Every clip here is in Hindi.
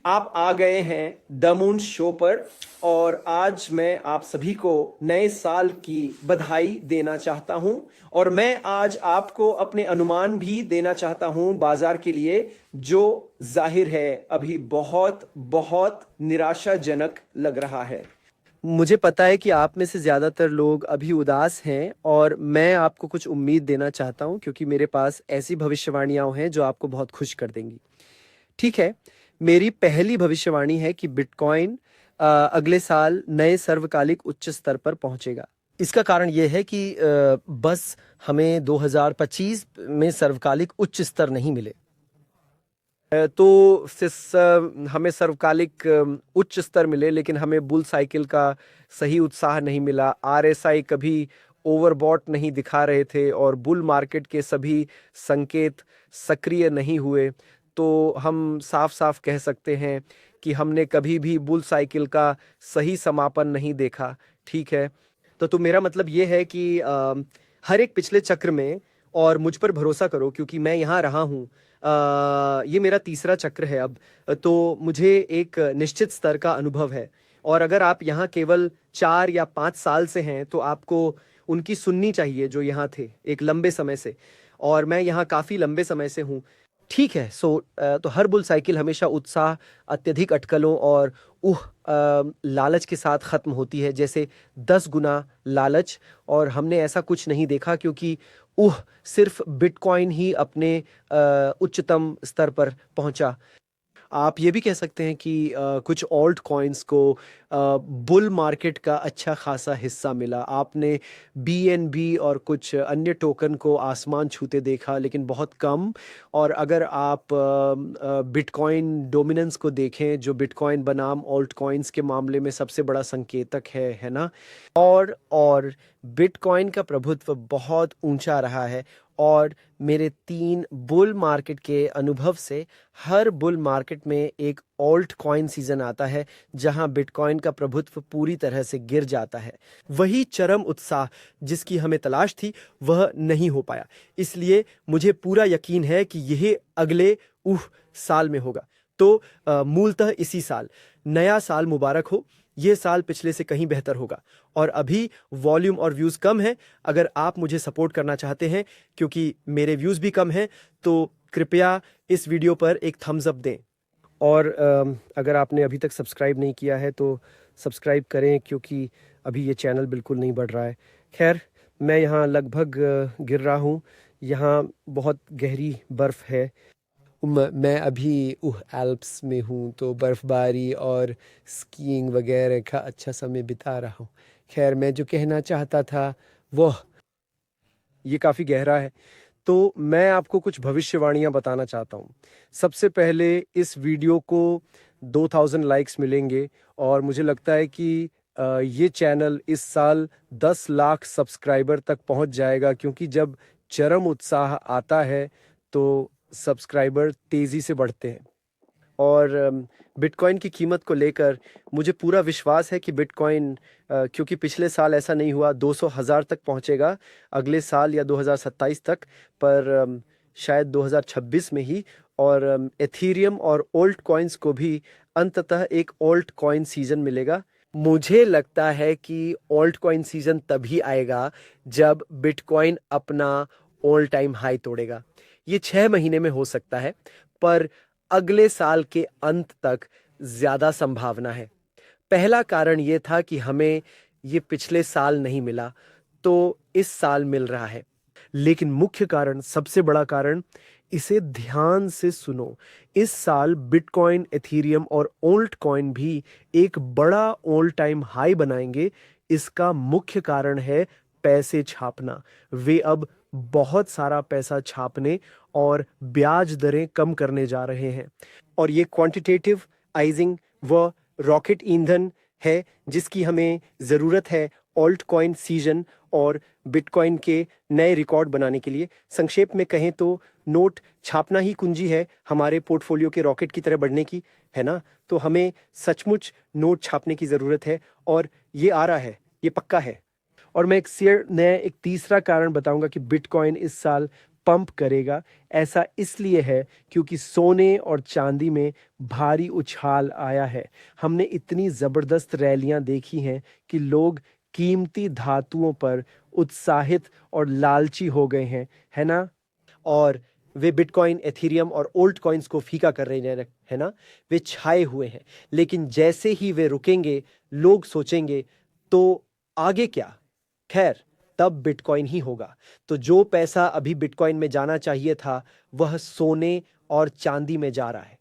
आप आ गए हैं द मून शो पर। और आज मैं आप सभी को नए साल की बधाई देना चाहता हूं। और मैं आज आपको अपने अनुमान भी देना चाहता हूं बाजार के लिए, जो जाहिर है अभी बहुत बहुत निराशाजनक लग रहा है। मुझे पता है कि आप में से ज़्यादातर लोग अभी उदास हैं, और मैं आपको कुछ उम्मीद देना चाहता हूं क्योंकि मेरे पास ऐसी भविष्यवाणियां हैं जो आपको बहुत खुश कर देंगी। ठीक है। मेरी पहली भविष्यवाणी है कि बिटकॉइन अगले साल नए सर्वकालिक उच्च स्तर पर पहुंचेगा। इसका कारण यह है कि बस हमें 2025 में सर्वकालिक उच्च स्तर नहीं मिले। तो हमें सर्वकालिक उच्च स्तर मिले, लेकिन हमें बुल साइकिल का सही उत्साह नहीं मिला। आरएसआई कभी ओवरबॉट नहीं दिखा रहे थे और बुल मार्केट के सभी संकेत सक्रिय नहीं हुए। तो हम साफ साफ कह सकते हैं कि हमने कभी भी बुल साइकिल का सही समापन नहीं देखा। ठीक है। तो मेरा मतलब ये है कि हर एक पिछले चक्र में, और मुझ पर भरोसा करो क्योंकि मैं यहाँ रहा हूँ, ये मेरा तीसरा चक्र है अब। तो मुझे एक निश्चित स्तर का अनुभव है। और अगर आप यहाँ केवल 4 या 5 साल से हैं तो आपको उनकी सुननी चाहिए जो यहाँ थे एक लंबे समय से। और मैं यहाँ काफ़ी लंबे समय से हूँ। ठीक है। तो हर बुल साइकिल हमेशा उत्साह, अत्यधिक अटकलों और लालच के साथ खत्म होती है, जैसे 10 गुना लालच। और हमने ऐसा कुछ नहीं देखा क्योंकि सिर्फ बिटकॉइन ही अपने उच्चतम स्तर पर पहुंचा। आप ये भी कह सकते हैं कि कुछ ऑल्ट कॉइन्स को बुल मार्केट का अच्छा खासा हिस्सा मिला। आपने बीएनबी और कुछ अन्य टोकन को आसमान छूते देखा, लेकिन बहुत कम। और अगर आप बिटकॉइन डोमिनेंस को देखें, जो बिटकॉइन बनाम ऑल्ट कॉइन्स के मामले में सबसे बड़ा संकेतक है ना। और बिटकॉइन का प्रभुत्व बहुत ऊंचा रहा है। और मेरे 3 बुल मार्केट के अनुभव से हर बुल मार्केट में एक ऑल्ट कॉइन सीजन आता है जहां बिटकॉइन का प्रभुत्व पूरी तरह से गिर जाता है। वही चरम उत्साह जिसकी हमें तलाश थी वह नहीं हो पाया। इसलिए मुझे पूरा यकीन है कि यह अगले साल में होगा। तो मूलतः इसी साल नया साल मुबारक हो। ये साल पिछले से कहीं बेहतर होगा। और अभी वॉल्यूम और व्यूज़ कम है। अगर आप मुझे सपोर्ट करना चाहते हैं, क्योंकि मेरे व्यूज़ भी कम हैं, तो कृपया इस वीडियो पर एक थम्स अप दें। और अगर आपने अभी तक सब्सक्राइब नहीं किया है तो सब्सक्राइब करें, क्योंकि अभी ये चैनल बिल्कुल नहीं बढ़ रहा है। खैर, मैं यहाँ लगभग गिर रहा हूँ। यहाँ बहुत गहरी बर्फ़ है। मैं अभी एल्प्स में हूँ, तो बर्फबारी और स्कीइंग वगैरह का अच्छा समय बिता रहा हूँ। खैर, मैं जो कहना चाहता था वह ये काफ़ी गहरा है। तो मैं आपको कुछ भविष्यवाणियां बताना चाहता हूँ। सबसे पहले, इस वीडियो को 2000 लाइक्स मिलेंगे, और मुझे लगता है कि ये चैनल इस साल 10 लाख सब्सक्राइबर तक पहुंच जाएगा, क्योंकि जब चरम उत्साह आता है तो सब्सक्राइबर तेज़ी से बढ़ते हैं। और बिटकॉइन की कीमत को लेकर मुझे पूरा विश्वास है कि बिटकॉइन, क्योंकि पिछले साल ऐसा नहीं हुआ, 200,000 तक पहुंचेगा अगले साल या 2027 तक। पर शायद 2026 में ही। और एथीरियम और ओल्ट कॉइन्स को भी अंततः एक ओल्ट कॉइन सीजन मिलेगा। मुझे लगता है कि ओल्ट कॉइन सीजन तभी आएगा जब बिटकॉइन अपना ऑल टाइम हाई तोड़ेगा। ये 6 महीने में हो सकता है, पर अगले साल के अंत तक ज्यादा संभावना है। पहला कारण ये था कि हमें ये पिछले साल नहीं मिला, तो इस साल मिल रहा है। लेकिन मुख्य कारण, सबसे बड़ा कारण, इसे ध्यान से सुनो। इस साल बिटकॉइन, एथीरियम और ओल्ट कॉइन भी एक बड़ा ऑल टाइम हाई बनाएंगे। इसका मुख्य कारण है पैसे छापना। वे अब बहुत सारा पैसा छापने और ब्याज दरें कम करने जा रहे हैं। और ये क्वांटिटेटिव आइजिंग व रॉकेट ईंधन है जिसकी हमें ज़रूरत है ऑल्ट कॉइन सीजन और बिटकॉइन के नए रिकॉर्ड बनाने के लिए। संक्षेप में कहें तो नोट छापना ही कुंजी है हमारे पोर्टफोलियो के रॉकेट की तरह बढ़ने की, है ना। तो हमें सचमुच नोट छापने की ज़रूरत है, और ये आ रहा है, ये पक्का है। और मैं एक तीसरा कारण बताऊंगा कि बिटकॉइन इस साल पंप करेगा। ऐसा इसलिए है क्योंकि सोने और चांदी में भारी उछाल आया है। हमने इतनी ज़बरदस्त रैलियां देखी हैं कि लोग कीमती धातुओं पर उत्साहित और लालची हो गए हैं, है ना? और वे बिटकॉइन, एथीरियम और ओल्ट कॉइन्स को फीका कर रहे हैं, है ना? वे छाए हुए हैं, लेकिन जैसे ही वे रुकेंगे, लोग सोचेंगे तो आगे क्या? खैर, तब बिटकॉइन ही होगा। तो जो पैसा अभी बिटकॉइन में जाना चाहिए था, वह सोने और चांदी में जा रहा है।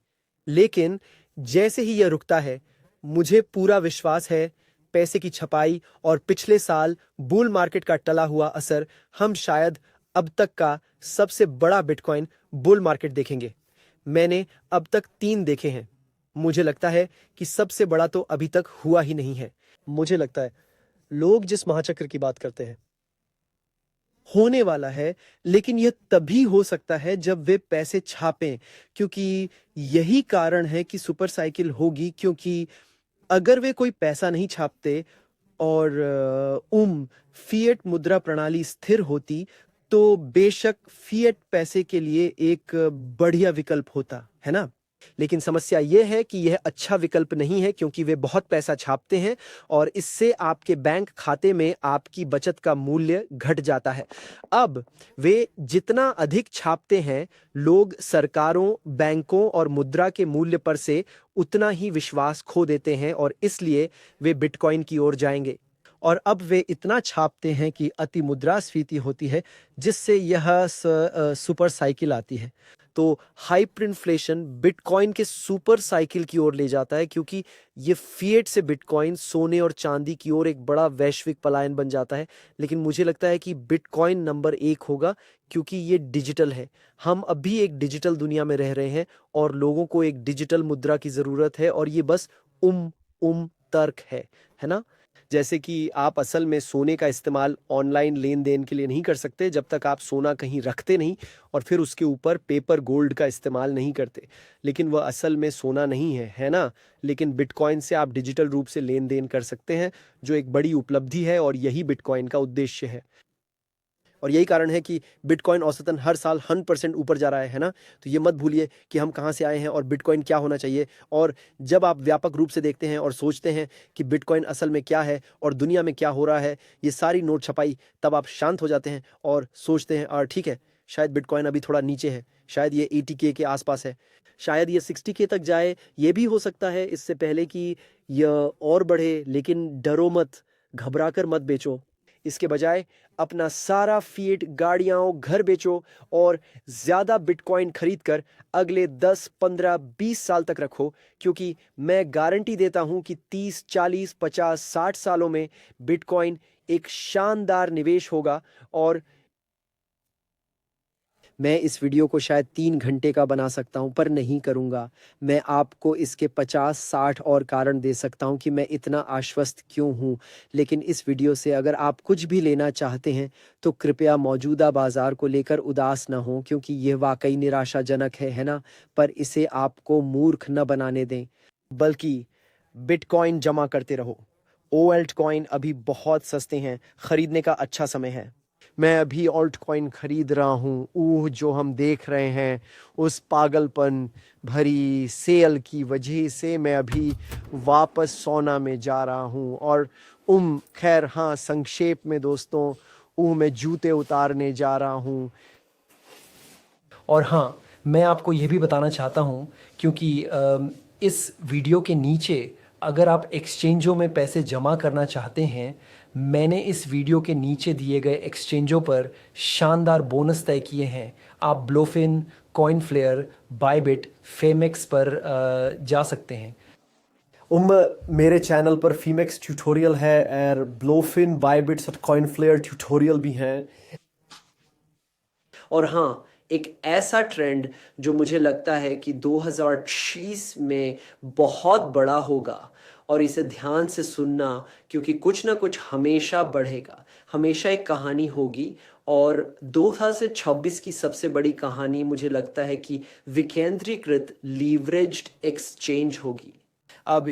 लेकिन जैसे ही यह रुकता है, मुझे पूरा विश्वास है, पैसे की छपाई और पिछले साल बुल मार्केट का टला हुआ असर, हम शायद अब तक का सबसे बड़ा बिटकॉइन बुल मार्केट देखेंगे। मैंने अब तक 3 देखे हैं। मुझे लगता है कि सबसे बड़ा तो अभी तक हुआ ही नहीं है। मुझे लगता है लोग जिस महाचक्र की बात करते हैं होने वाला है, लेकिन यह तभी हो सकता है जब वे पैसे छापें, क्योंकि यही कारण है कि सुपर साइकिल होगी। क्योंकि अगर वे कोई पैसा नहीं छापते और फिएट मुद्रा प्रणाली स्थिर होती, तो बेशक फिएट पैसे के लिए एक बढ़िया विकल्प होता, है ना? लेकिन समस्या यह है कि यह अच्छा विकल्प नहीं है, क्योंकि वे बहुत पैसा छापते हैं और इससे आपके बैंक खाते में आपकी बचत का मूल्य घट जाता है। अब वे जितना अधिक छापते हैं, लोग सरकारों, बैंकों और मुद्रा के मूल्य पर से उतना ही विश्वास खो देते हैं और इसलिए वे बिटकॉइन की ओर जाएंगे। और अब वे इतना छापते हैं कि अति मुद्रास्फीति होती है, जिससे यह सुपर साइकिल आती है। तो हाइपर इन्फ्लेशन बिटकॉइन के सुपर साइकिल की ओर ले जाता है, क्योंकि ये फिएट से बिटकॉइन, सोने और चांदी की ओर एक बड़ा वैश्विक पलायन बन जाता है। लेकिन मुझे लगता है कि बिटकॉइन नंबर 1 होगा, क्योंकि ये डिजिटल है। हम अभी एक डिजिटल दुनिया में रह रहे हैं और लोगों को एक डिजिटल मुद्रा की ज़रूरत है, और ये बस तर्क है ना? जैसे कि आप असल में सोने का इस्तेमाल ऑनलाइन लेन-देन के लिए नहीं कर सकते, जब तक आप सोना कहीं रखते नहीं और फिर उसके ऊपर पेपर गोल्ड का इस्तेमाल नहीं करते। लेकिन वह असल में सोना नहीं है ना? लेकिन बिटकॉइन से आप डिजिटल रूप से लेन-देन कर सकते हैं, जो एक बड़ी उपलब्धि है, और यही बिटकॉइन का उद्देश्य है। और यही कारण है कि बिटकॉइन औसतन हर साल 100% ऊपर जा रहा है ना? तो ये मत भूलिए कि हम कहाँ से आए हैं और बिटकॉइन क्या होना चाहिए। और जब आप व्यापक रूप से देखते हैं और सोचते हैं कि बिटकॉइन असल में क्या है और दुनिया में क्या हो रहा है, ये सारी नोट छपाई, तब आप शांत हो जाते हैं और सोचते हैं, और ठीक है, शायद बिटकॉइन अभी थोड़ा नीचे है, शायद ये 80K के आसपास है, शायद ये 60K तक जाए, ये भी हो सकता है इससे पहले कि यह और बढ़े। लेकिन डरो मत, घबरा कर मत बेचो। इसके बजाय अपना सारा फिएट, गाड़ियाँ, घर बेचो और ज़्यादा बिटकॉइन खरीद कर अगले 10, 15, 20 साल तक रखो, क्योंकि मैं गारंटी देता हूँ कि 30, 40, 50, 60 सालों में बिटकॉइन एक शानदार निवेश होगा। और मैं इस वीडियो को शायद 3 घंटे का बना सकता हूँ, पर नहीं करूँगा। मैं आपको इसके 50-60 और कारण दे सकता हूँ कि मैं इतना आश्वस्त क्यों हूँ। लेकिन इस वीडियो से अगर आप कुछ भी लेना चाहते हैं, तो कृपया मौजूदा बाज़ार को लेकर उदास न हों, क्योंकि यह वाक़ई निराशाजनक है ना? पर इसे आपको मूर्ख न बनाने दें, बल्कि बिटकॉइन जमा करते रहो। ओल्ट कॉइन अभी बहुत सस्ते हैं, खरीदने का अच्छा समय है। मैं अभी ऑल्ट कॉइन खरीद रहा हूँ। जो हम देख रहे हैं, उस पागलपन भरी सेल की वजह से मैं अभी वापस सोना में जा रहा हूँ। और खैर हाँ, संक्षेप में दोस्तों, मैं जूते उतारने जा रहा हूँ। और हाँ, मैं आपको ये भी बताना चाहता हूँ, क्योंकि इस वीडियो के नीचे अगर आप एक्सचेंजों में पैसे जमा करना चाहते हैं, मैंने इस वीडियो के नीचे दिए गए एक्सचेंजों पर शानदार बोनस तय किए हैं। आप ब्लोफिन, कॉइनफ्लेयर, बायबिट, फेमेक्स पर जा सकते हैं। मेरे चैनल पर फीमेक्स ट्यूटोरियल है, और ब्लोफिन, बायबिट्स और कॉइनफ्लेयर ट्यूटोरियल भी हैं। और हाँ, एक ऐसा ट्रेंड जो मुझे लगता है कि 2030 में बहुत बड़ा होगा, और इसे ध्यान से सुनना, क्योंकि कुछ ना कुछ हमेशा बढ़ेगा, हमेशा एक कहानी होगी। और 2026 की सबसे बड़ी कहानी मुझे लगता है कि विकेंद्रीकृत लीवरेज्ड एक्सचेंज होगी। अब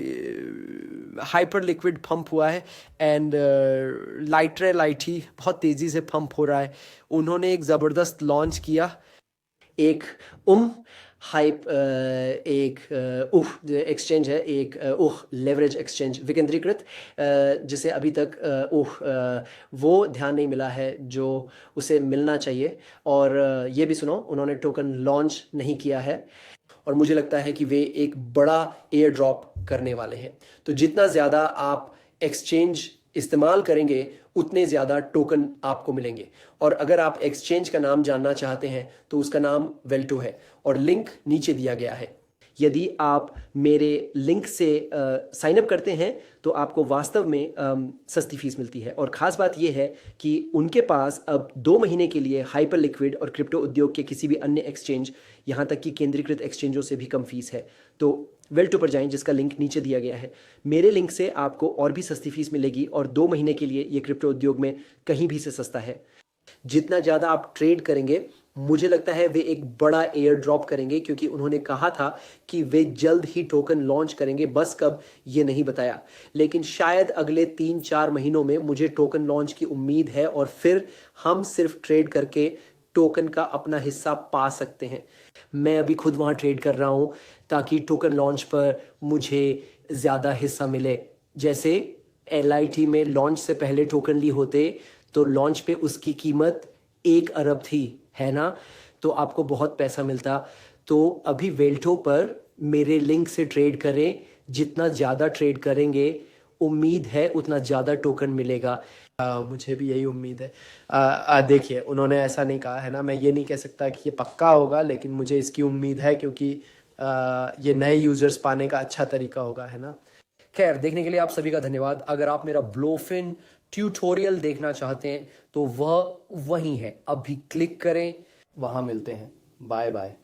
हाइपर लिक्विड पंप हुआ है एंड लाइट्रेलाइटी बहुत तेज़ी से पंप हो रहा है। उन्होंने एक ज़बरदस्त लॉन्च किया, एक हाइप एक एक्सचेंज है, एक लेवरेज एक्सचेंज विकेंद्रीकृत, जिसे अभी तक वो ध्यान नहीं मिला है जो उसे मिलना चाहिए। और ये भी सुनो, उन्होंने टोकन लॉन्च नहीं किया है और मुझे लगता है कि वे एक बड़ा एयर ड्रॉप करने वाले हैं। तो जितना ज़्यादा आप एक्सचेंज इस्तेमाल करेंगे उतने ज़्यादा टोकन आपको मिलेंगे। और अगर आप एक्सचेंज का नाम जानना चाहते हैं तो उसका नाम वेल्टो है और लिंक नीचे दिया गया है। यदि आप मेरे लिंक से साइन अप करते हैं तो आपको वास्तव में सस्ती फीस मिलती है। और ख़ास बात यह है कि उनके पास अब 2 महीने के लिए हाइपर लिक्विड और क्रिप्टो उद्योग के किसी भी अन्य एक्सचेंज, यहाँ तक कि केंद्रीकृत एक्सचेंजों से भी कम फीस है। तो वेल्टो पर जाएं, जिसका लिंक नीचे दिया गया है। मेरे लिंक से आपको और भी सस्ती फीस मिलेगी और 2 महीने के लिए ये क्रिप्टो उद्योग में कहीं भी से सस्ता है। जितना ज़्यादा आप ट्रेड करेंगे, मुझे लगता है वे एक बड़ा एयर ड्रॉप करेंगे, क्योंकि उन्होंने कहा था कि वे जल्द ही टोकन लॉन्च करेंगे, बस कब ये नहीं बताया। लेकिन शायद अगले 3-4 महीनों में मुझे टोकन लॉन्च की उम्मीद है और फिर हम सिर्फ ट्रेड करके टोकन का अपना हिस्सा पा सकते हैं। मैं अभी खुद वहाँ ट्रेड कर रहा हूँ ताकि टोकन लॉन्च पर मुझे ज़्यादा हिस्सा मिले। जैसे LIT में लॉन्च से पहले टोकन ली होते तो लॉन्च पे उसकी कीमत 1 अरब थी, है ना, तो आपको बहुत पैसा मिलता। तो अभी वेल्टो पर मेरे लिंक से ट्रेड करें, जितना ज़्यादा ट्रेड करेंगे उम्मीद है उतना ज़्यादा टोकन मिलेगा। मुझे भी यही उम्मीद है। देखिए, उन्होंने ऐसा नहीं कहा है ना, मैं ये नहीं कह सकता कि ये पक्का होगा, लेकिन मुझे इसकी उम्मीद है क्योंकि ये नए यूजर्स पाने का अच्छा तरीका होगा, है ना। खैर, देखने के लिए आप सभी का धन्यवाद। अगर आप मेरा ब्लोफिन ट्यूटोरियल देखना चाहते हैं तो वह वहीं है, अभी क्लिक करें, वहां मिलते हैं। Bye bye.